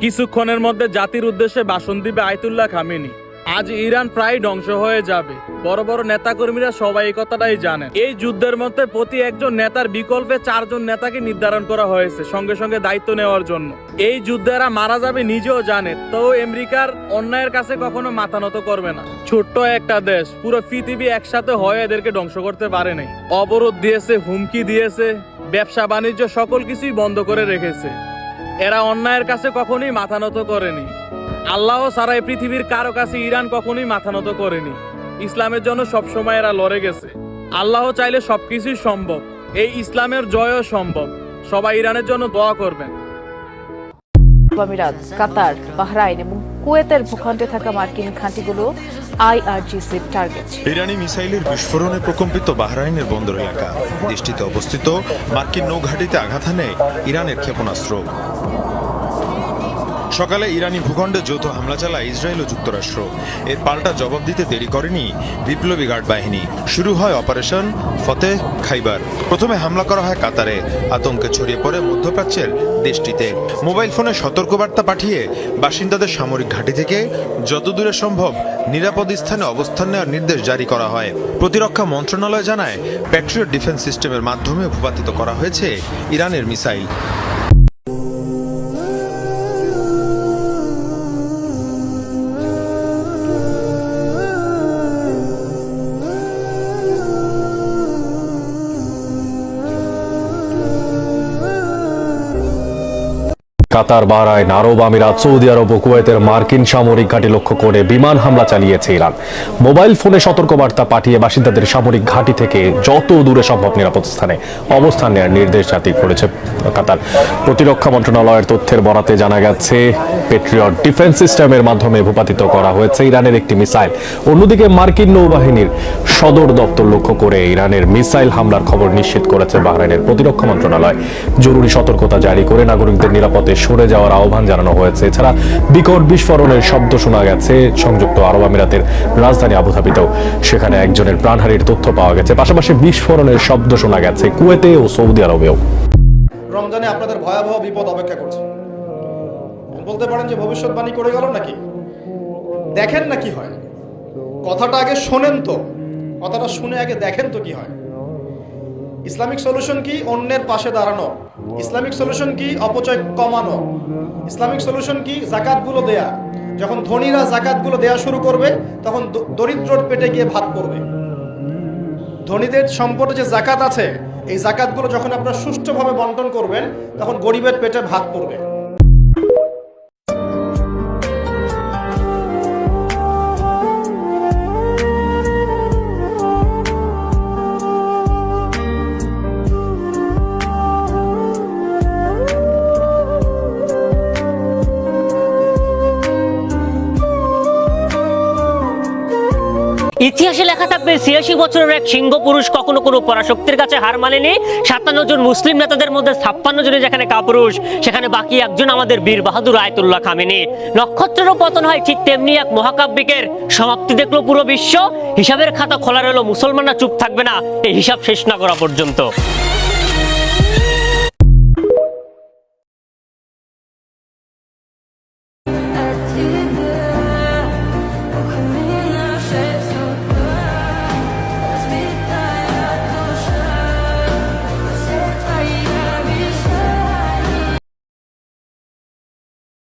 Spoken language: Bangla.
কিছুক্ষণের মধ্যে জাতির উদ্দেশ্যে ভাষণ দিবে আয়াতুল্লাহ খামেনি। আজ ইরান প্রায় ধ্বংস হয়ে যাবে। বড় বড় নেতাকর্মীরা সবাই এই কথাটাই জানেন। এই যুদ্ধের মধ্যে প্রতি একজন নেতার বিকল্পে 4 জন নেতাকে নির্ধারণ করা হয়েছে সঙ্গে সঙ্গে দায়িত্ব নেওয়ার জন্য। এই যুদ্ধেরা মারা যাবে নিজেও জানে, তো আমেরিকার অন্যায়ের কাছে কখনো মাথা নত করবে না। ছোট্ট একটা দেশ, পুরো পৃথিবী একসাথে হয়ে এদেরকে ধ্বংস করতে পারে নাই। অবরোধ দিয়েছে, হুমকি দিয়েছে, ব্যবসা বাণিজ্য সকল কিছুই বন্ধ করে রেখেছে। এরা অন্যায়ের কাছে কখনোই মাথা নত করেনি। আল্লাহ ছাড়া এই পৃথিবীর কারো কাছে ইরান কখনোই মাথা নত করেনি। ইসলামের জন্য সবসময় এরা লড়ে গেছে। আল্লাহ চাইলে সবকিছুই সম্ভব, এই ইসলামের জয়ও সম্ভব। সবাই ইরানের জন্য দোয়া করবেন। আমিরাত, কাতার, বাহরাইন এবং কুয়েতের ভূখণ্ডে থাকা মার্কিন ঘাঁটিগুলো আইআরজিসির টার্গেট। ইরানি মিসাইলের বিস্ফোরণে প্রকম্পিত বাহরাইনের বন্দর এলাকা। দেশটিতে অবস্থিত মার্কিন নৌঘাঁটিতে আঘাত হানে ইরানের ক্ষেপণাস্ত্র। সকালে ইরানি ভূখণ্ডে যৌথ হামলা চালায় ইসরায়েল ও যুক্তরাষ্ট্র। এর পাল্টা জবাব দিতে দেরি করেনি বিপ্লবী গার্ড বাহিনী। শুরু হয় অপারেশন ফতেহ খাইবার। প্রথমে হামলা করা হয় কাতারে। আতঙ্কে ছড়িয়ে পড়ে মধ্যপ্রাচ্যের দেশটিতে। মোবাইল ফোনে সতর্কবার্তা পাঠিয়ে বাসিন্দাদের সামরিক ঘাঁটি থেকে যত দূরে সম্ভব নিরাপদ স্থানে অবস্থান নেওয়ার নির্দেশ জারি করা হয়। প্রতিরক্ষা মন্ত্রণালয় জানায়, প্যাট্রিয়ট ডিফেন্স সিস্টেমের মাধ্যমে ভূপাতিত করা হয়েছে ইরানের মিসাইল। কাতার, বাহরাইন, আরব আমিরাত, সৌদি আরব ও কুয়েতের মার্কিন সামরিক ঘাঁটি লক্ষ্য করে বিমান হামলা চালিয়েছে ইরান। মোবাইল ফোনে সতর্কবার্তা পাঠিয়ে বাসিন্দাদের সামরিক ঘাঁটি থেকে যত দূরে সম্ভব নিরাপদ স্থানে অবস্থান নেওয়ার নির্দেশ জারি করেছে কাতার। প্রতিরক্ষা মন্ত্রণালয়ের তথ্যের বরাতে জানা গেছে, প্যাট্রিয়ট ডিফেন্স সিস্টেমের মাধ্যমে ভূপাতিত করা হয়েছে ইরানের একটি মিসাইল। অন্যদিকে মার্কিন নৌবাহিনীর সদর দপ্তর লক্ষ্য করে ইরানের মিসাইল হামলার খবর নিশ্চিত করেছে বাহরাইনের প্রতিরক্ষা মন্ত্রণালয়। জরুরি সতর্কতা জারি করে নাগরিকদের নিরাপদে সরে যাওয়ার আহ্বান জানানো হয়েছে। এছাড়া বিকট বিস্ফোরণের শব্দ শোনা গেছে সংযুক্ত আরব আমিরাতের রাজধানী আবুধাবিতেও। সেখানে একজনের প্রাণহানির তথ্য পাওয়া গেছে। পাশাপাশি বিস্ফোরণের শব্দ শোনা গেছে কুয়েতে ও সৌদি আরবেও। রমজানে আপনাদের ভয়াবহ বিপদ অপেক্ষা করছে। বলতে পারেন যে ভবিষ্যৎবাণী করে গেল নাকি? দেখেন না কি হয়। কথাটা আগে শোনেন তো, কথাটা শুনে আগে দেখেন তো কি হয়। ইসলামিক সলিউশন কি? অন্যের পাশে দাঁড়ানো। ইসলামিক সলিউশন কি? অপচয় কমানো। ইসলামিক সলিউশন কি? জাকাতগুলো দেয়া। যখন ধনীরা জাকাতগুলো দেয়া শুরু করবে, তখন দরিদ্রর পেটে গিয়ে ভাত পড়বে। ধনীদের সম্পদে যে জাকাত আছে, এই জাকাতগুলো যখন আপনারা সুষ্ঠুভাবে বন্টন করবেন, তখন গরিবের পেটে ভাত পড়বে। ইতিহাসে লেখা থাকবে ৮৬ বছরের এক সিংহ পুরুষ কখনো কোনো পরাশক্তির কাছে হার মানেনি। ৫৭ জন মুসলিম নেতাদের মধ্যে ৫৬ জনে যেখানে কাপুরুষ, সেখানে বাকি একজন আমাদের বীর বাহাদুর আয়াতুল্লাহ খামেনি। নক্ষত্রেরও পতন হয় ঠিক তেমনি এক মহাকাব্যিকের সমাপ্তি দেখলো পুরো বিশ্ব। হিসাবের খাতা খোলা রইল, মুসলমানরা চুপ থাকবে না এই হিসাব শেষ না করা পর্যন্ত।